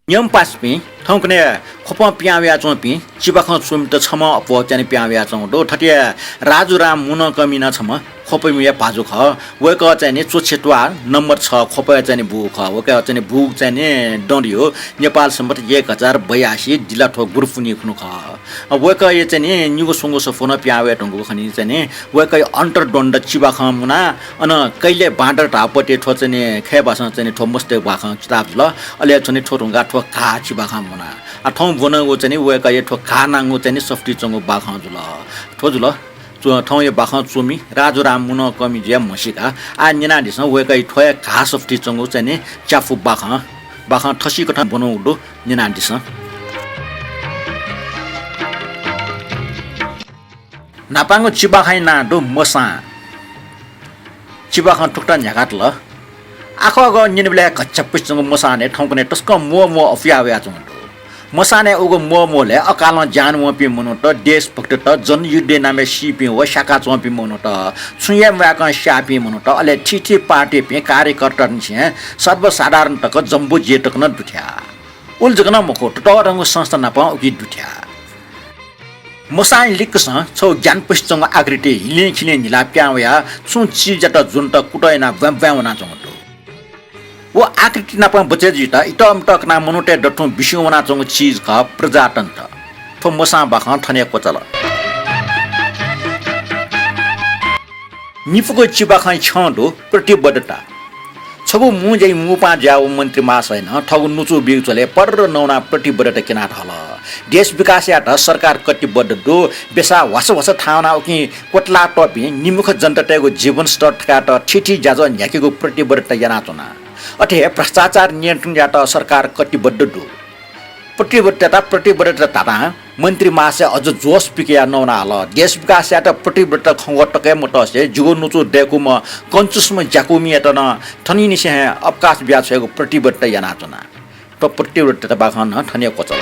Nyam paspi, Tonkne, Kopa Piavia Jompi, Chibakan swim the Chama of Watch and Piavia Jondo, Tatia, Rajuram Munankami Chama, Kopamia Pazuka, work out any Chuchitwa, number chalk, Kopa any book, work out any books and don't you, Nepal somebody Yakazar, Bayashi, Dilato Gurfuni Kunuka. A worker is any new songs of Fona Piavia Tongo Hanisane, worker under Donda Chibakamuna, on a Kaile Bandar Tapote Totsani, Kabasan and Thomas de Bakan Stabla, a letony Totunga. Ghaa chibakamuna a thong vona go chani we ka ye tho ghaa nang go chani softi chongo ba kha jula thojula chu thong ye ba kha chumi Raju ram Munankami je mosika a nina dis we ka thoi ghaa softi chongo chani chafu ba kha thasi ka thang bono do nina dis napango chibakai na do mosa chibakan thukta nyagatla Ako nyinibla kachapis ng mosane thongkone tosko mo ofia chung mosane ugo mo le akalon jan mo pi monoto des pakta ta jon yude name shipi wa shaka chung pi monoto chuye ma kan shapi monoto ale titi party pi कार्यकर्ता नि सर्व साधारण तक jumbo जेटक न दुथ्या उल जगन मको टटरंग संस्था न पा उकि दुथ्या मोसाइन लिकस छौ ज्ञान पुस्तंग आकृति हिले खिले निला प्यावया छु ची जटा जुन त कुटैना व्यावना chung वो आकृति ना बचे जीता इटम तक ना मनुटे डठों विषयोना चंग चीज का प्रजातंत्र तो मसा बाखा थने को चला निफुको चिबाखा छंदो प्रतिबद्धता छगु मुजै मुपा जाउ मन्त्री महाशय न ठगु नुचु बिउ चले पर नौना प्रतिबद्धता किना थल देश विकास यात सरकार कटिबद्ध दो बेसा वस वस थाउना उकि कोटला टपि निमुख जनताको जीवन स्तर ठकाट ठिठी जाजो न्याकेको प्रतिबद्धता याना चना अथे भ्रष्टाचार नियन्त्रण यात सरकार कटिबद्ध दो प्रतिबद्धता मन्त्री महाशय अझ जोस पिकिया नौना हल देश विकास यात प्रतिबद्धता खंगटकै मटसे जुगो नुचु देकुम कन्चुसम जाकुमी यात न थनिनि से अवकाश ब्याछको प्रतिबद्धता याना चना तो प्रतिबद्धता बाखन थनिया कोचल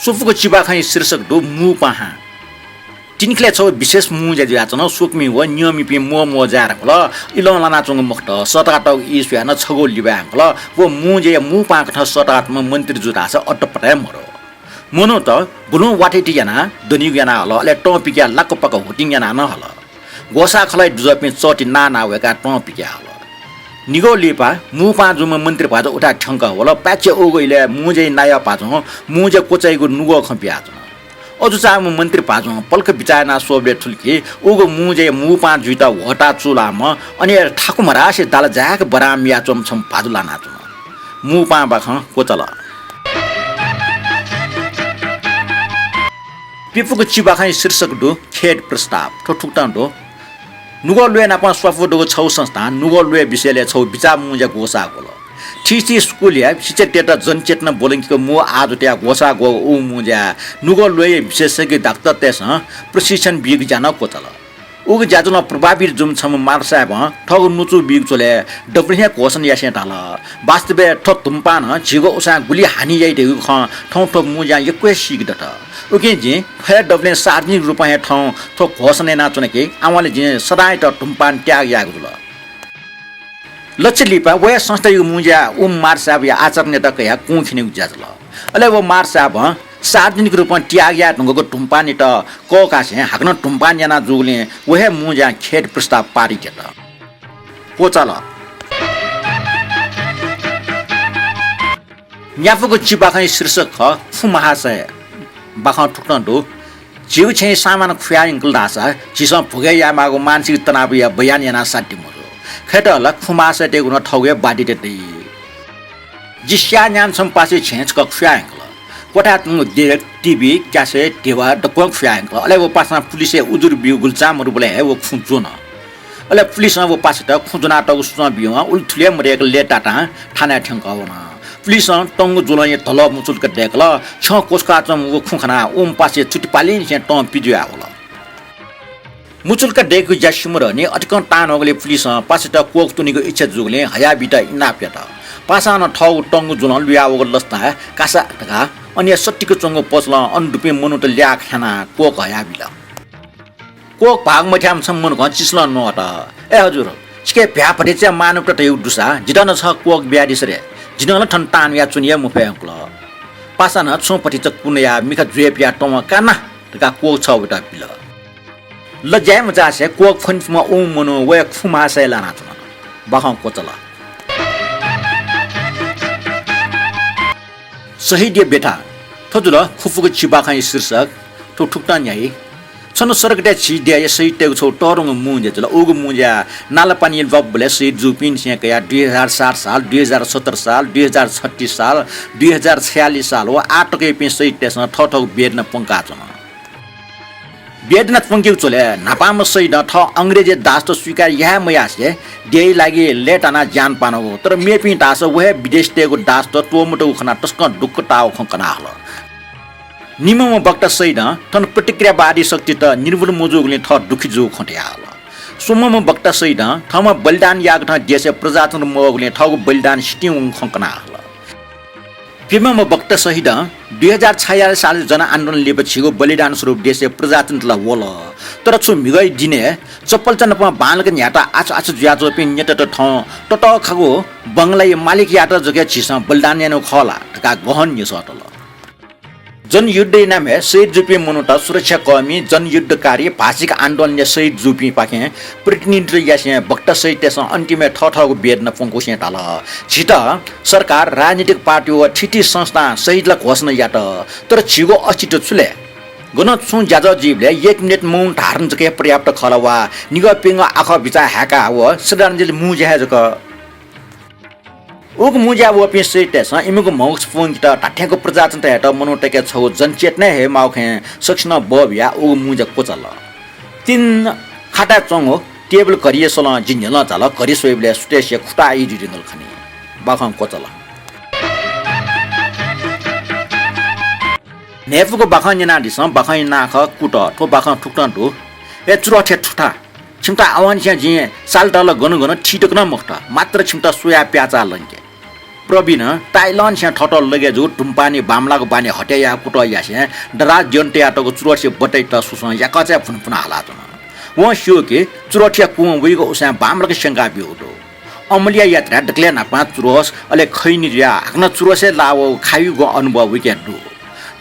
सुफुको चिबाखाई शीर्षक दो मु पाहा तिनक्ले छ विशेष मु जे जाचन सुकमी व नियमी पे मो जार ल इलना चंग मुक्त सटाट इस्या न छगो लिबा ल वो मु जे मु पाक थ सटाट म मन्त्री जुटा छ अटपटाय मरो मनो त गुनु वाटेटी याना दनि याना ल ले टपिक्या लक पक होटिङ याना न हल गोसा खलाई जुजपि चटी नाना वेका टपिक्या हल निगो लिपा मु पा जुम मन्त्री भाज उठा ठंक होला पाचे ओगइले मु जे नाया पाजो मु जे कोचैगु नुगो खपिया अजुचा मन्त्री पाजो पल्क बिचाना सोबले ठुल्की उगो मुजे मुपा जुइता वटा चुलाम अनि ठाकुमरासे दाल जाक बरामिया चमछम पाजुला नाचु मुपा बाख कोचला पिपुको चिबाखाई शीर्षक दु खेड प्रस्ताव ठुकटान दो नुगो लुए नापा स्वाफो दो छौ संस्था नुगो लुए विषयले छौ बिचा मुजे गोसा गोलो ठीसी स्कुल या सिचेटेटा जनचेतना बोलिङको मु आजट्या गोसा गो उ मुजा नुगो लोय विशेषज्ञ डाक्टर तेस प्रशिक्षण बिग जान कोचल उग जाजुन प्रभावी जुम छम मार्सा भ ठग नुचु बिग चले डब्रिया कोसन यासे ताल वास्तवले ठ तुमपान जिगो उसा गुली हानि जाइते ख ठौ ठो मुजा यक्वे सिग दत उके जे फे डब्ले सार्वजनिक रूपमा ठौ ठो घोषणा ना चुनके आमाले जे सदाय त तुमपान त्याग याग जुल लचलिपा वे संस्था यु मुजा मार्सा या आचरण नेता कया कुखिने उज्याजल अले वो मार्सा भ सार्वजनिक रूपमा त्याग्या ढंगको टुम्पानी त कोकासे हाक्न टुम्पान याना जुगले वहे मुजा खेड प्रस्ताव पारित त पोचल न्याफको चिबाखाई शीर्षक ख फुमहाशय बाखा ठुक्न दो जीव छै सामान खुया इंकल दासा जिसम भुगे या मागो मानसिक तनाव या बयान याना साट्टी मरो खेटल फुमासे टेगुन ठौगे बाडी टेदै जिस्या न्यान सम्पासे छेच क खुया इंकल कोठा तुङ डाइरेक्ट टिभी क्यासेट देवा डक्क खुया इंकल अले वो पासना पुलिसले उजुर बिउ गुलचा मरु बोले हे वो खुजो न अले पुलिसमा वो पासे त खुजना त उसमा बिउमा उल्थुले मरेक लेटाटा थाना ठंकाउन पुलिस टंग जुलय तल मुचुल क देखल छ कोसका चम वो खुखना ओम पासे चुटिपाली से टम पिजुया होला मुचुल क देख जसिमर ने अटकन तान होगले पुलिस पासे त कोक तुनिको इच्छा जुगले हया बिटा इनाप्या त पासान ठौ टंग जुलन लुया वो लस्ता कासा टका अनि सट्टीको चंगो पसल अनडुपे मनु त ल्या खाना कोक हया बिला कोक भाग मठ्याम सम्मन घ चिस्ल न त ए हजुर चिके भ्या परेच्या मानव त यु दुसा जिडन छ कोक ब्याडी सरे जिडन ठन तान या चुनिया मुफे अंकल पासा न छोपटी च कुनया मिका जुए पिया टम काना तका कोक छ बटा पिल ल ज्या मजा से कोक फन्समा उ मनो वे खुमा से लाना त बाखं कोचला सही दे बेटा थजुल खुफुको चिबाखाइ शीर्षक तो ठुक्ता न्याय छन सरकटे छि दे सही टेको छौ टरङ मुजे जला उगु मुजा नाला पानी बबले सही जुपिन से कया 2007 साल 2017 साल 2036 साल 2046 साल व आटके पे सही टेसन ठठौ बेड्न पंका छन बेड्न पंक्यु चले नापाम सही न ठ अंग्रेजी दास त स्वीकार यहाँ मयासे दे लागि लेटाना जान पानो तर मेपि दास वहे विदेश टेको दास त टोमटो खना टस्क डुक्क टाउ खना हल निमम बक्ता सही न थन प्रतिक्रियावादी शक्ति त निर्भुल मोजुगले थ दुखी जो खट्या हल सोमम बक्ता सही न थमा बलिदान याग थ देश प्रजातन्त्र मोगले ठगु बलिदान सिटिउ खना हल पिमम बक्ता सही न 2046 साल जन आन्दोलन लिएपछिको बलिदान स्वरूप देश प्रजातन्त्रलाई वल तर छु मिगै दिने चप्पल चनप बालक न्याटा आछ आछ ज्याजो पिन नेट त ठ टट खगो बंगलाई मालिक याटा जगे छिस बलिदान यानो खला का गहन यो सटल जनयुद्ध नामे शहीद जुपी मनुटा सुरक्षा कर्मी जनयुद्धकारी भाषिक आन्दोलन शहीद जुपी पाके प्रतिनिधि यासे बक्ता सहित त्यस अन्तिम ठठको बेड्न पंकोसे टाल छिट सरकार राजनीतिक पार्टी व ठिटी संस्था शहीदलाई घोषणा याट तर छिगो अस्तित्व छुले गन छु ज्याज जीवले 1 मिनेट मौन धारण जके पर्याप्त खलवा निग पिङ आख बिचा हाका व श्रद्धाञ्जली मुजे जक उग मुजा वो पे से तेस इमगु मौक्स फोन त टाठ्याको प्रजातन्त्र हेट मनोटेके छौ जनचेतना हे माउखे सक्सन बबिया उग मुजा कोचल तीन खाटा चंगो टेबल करिए सल जिन्जल चल करि सोइबले सुटेसे खुटा इ दिदिनल खनि बाखं कोचल नेफुको बाखं जना दिस बाखं नाख कुट ठो बाखं ठुक्टन दु ए चुरठे ठुटा छिमटा आवन छ जि साल डल गन गन ठिटकन मखट मात्र छिमटा सोया प्याचा लंके प्रवीण ताइलन से ठटल लगे जो टुम्पानी बामलाको बानी हटेया कुटया से डरा जन्टे आटको चुरठे बटै त सुसन या कचा फुनफुन हाला त व स्यो के चुरठे कुम वइको उसा बामलाको शंका बिउदो अमलिया यात्रा डक्ले ना पाँच चुरस अले खैनी या हक्न चुरसे लाव खाइगो अनुभव विके दु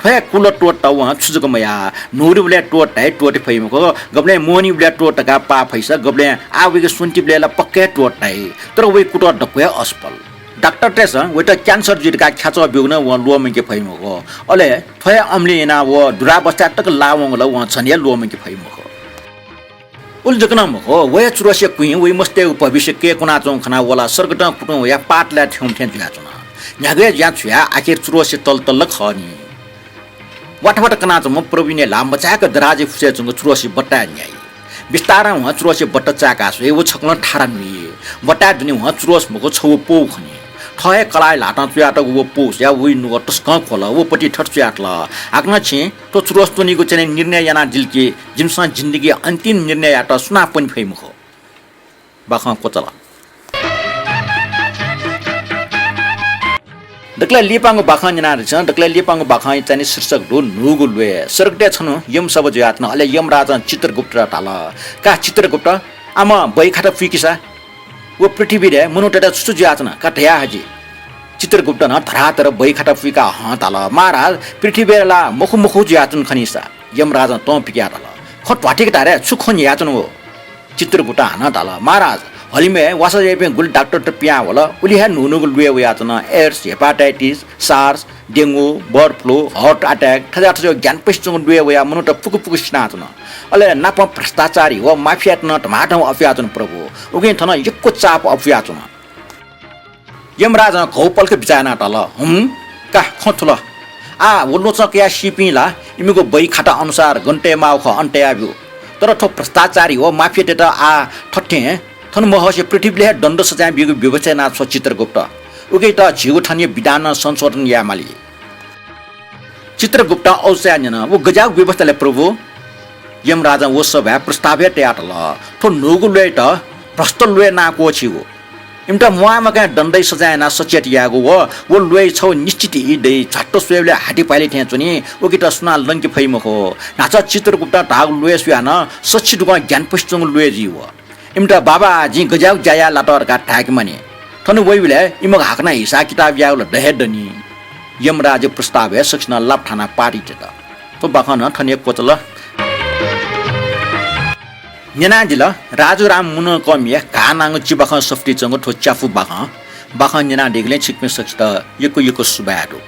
फे कुल टोट व छुजुको मया नोरुबले टोट है टोट फैमको गबले मोनी बले टोट का पा फैसा गबले आवेको सुन्टी बले पक्के टोट है तर वे कुट डक्वे अस्पल डाक्टर टेस वेट क्यान्सर जिटका ख्याच बिउन व लोमके फैमको अले फे अम्लिना व दुरावस्था तक लावंगल व छनिया लोमके फैमको उल जकनमको वे चुरसे कुइ वे मस्ते भविष्य के कुना चौ खना वला सर्गट कुटो या पाटला ठ्यौम ठ्या जुयाचना न्यागे ज्या छुया आखिर चुरसे तल तल खनी वाटवाट कना चम प्रवीण लाम बचाक दराजे फुसे चंग चुरसे बट्टा न्याय बिस्तारा व चुरसे बट्टा चाका सो वो छकन ठारा नुई बट्टा दुनि व चुरस मको छौ पौ खनी ठय कलाय लाटा चुयाट वो पोस या वी नु टस्क खोल वो पटी ठट चुयाट ल आग्न छि तो चुरस तोनीको चाहिँ निर्णय याना दिलके जिमसा जिन्दगी अन्तिम निर्णय याट सुना पनि फैमखो बाखा कोचला दक्ला लिपांग बाखा जना छ दक्ला लिपांग बाखा चाहिँ शीर्षक दो नुगुलवे सरकटे छनु यम सब जयात्न अले यम राजा चित्रगुप्त टाल का चित्रगुप्त आमा बैखाटा फिकिसा वो पृथ्वी रे मनुटेटा सुसु जयात्न कटया हजी चित्रगुप्त न धरातर बैखाटा फिका हाताल महाराज पृथ्वीला मुखु मुखु जयात्न खनिसा यम राजा त पिक्या टाल खट पाटिक टारे सुखन यात्न हो चित्रगुप्त हाना टाल महाराज हलिमे वासा जेपे गुल डाक्टर त पिया होला उली हे नुनुगुल लुए यात्न AIDS hepatitis SARS dengue bird flu heart attack ठजा ठजो ज्ञान पेस्टुङ लुए वया मनुट पुकु पुकु स्नातन अले नाप भ्रष्टाचारी व माफिया न टमाटो अफियातन प्रभु उगे थन यक्को चाप अफियातन यमराज घौपलके बिचाना टल का खथुल आ वल्लो चकया सिपिला इमीको बै खाता अनुसार घन्टे माउख अन्टे आब्यो तर ठो भ्रष्टाचारी व माफिया टेटा आ ठट्टे थन महसे पृथ्वीले दण्ड सजाय बिगु व्यवस्था छ चित्रगुप्त उगे त झिगु ठानी विधान संशोधन यामाली चित्रगुप्त औस्यान वो गजाक व्यवस्थाले प्रभु यमराजा वो सब प्रस्तावे ट्याटल थो नोगुले त भ्रष्ट लुए ना को छिगो इमटा मुआमा का दण्डै सजायना सचेट यागो वो लुए छौ निश्चित इ दे झट्ट स्वेले हाटी पाइले थे चुनी ओके त सुना लंकी फैमखो नाचा चित्रगुप्त ढाग लुए सुयान सच्ची दुगा ज्ञान पश्चंग लुए जीव इमटा बाबा जी गजाउ जाया लाटर का ठाक मने थनु वइले इमग हाकना हिसा किताब याउल दहेडनी यमराज प्रस्ताव है सक्सन लाभ ठाना पारी जता तो बखन थने कोतल न्यानाजिल राजुराम मुनकमी घानाङ चिबख सफ्टी चंग ठो च्याफु बख बख न्याना देगले छिक्मे सक्छ यको सुबाडो